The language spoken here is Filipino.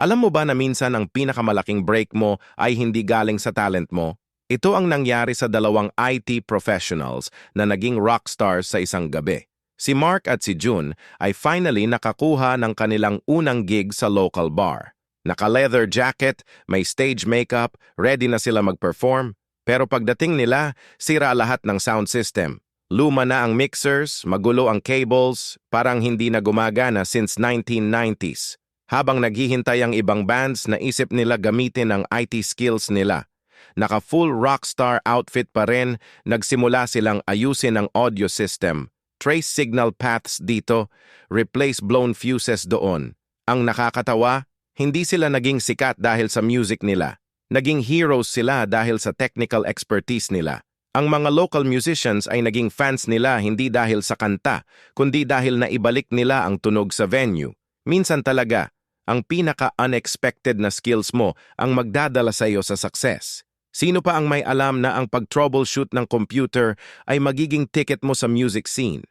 Alam mo ba na minsan ang pinakamalaking break mo ay hindi galing sa talent mo? Ito ang nangyari sa dalawang IT professionals na naging rockstars sa isang gabi. Si Mark at si June ay finally nakakuha ng kanilang unang gig sa local bar. Naka-leather jacket, may stage makeup, ready na sila mag-perform. Pero pagdating nila, sira lahat ng sound system. Luma na ang mixers, magulo ang cables, parang hindi na gumagana since 1990s. Habang naghihintay ang ibang bands, naisip nila gamitin ang IT skills nila. Naka-full rockstar outfit pa rin, nagsimula silang ayusin ang audio system. Trace signal paths dito, replace blown fuses doon. Ang nakakatawa, hindi sila naging sikat dahil sa music nila. Naging heroes sila dahil sa technical expertise nila. Ang mga local musicians ay naging fans nila hindi dahil sa kanta, kundi dahil naibalik nila ang tunog sa venue. Minsan talaga, ang pinaka-unexpected na skills mo ang magdadala sa iyo sa success. Sino pa ang may alam na ang pag-troubleshoot ng computer ay magiging ticket mo sa music scene?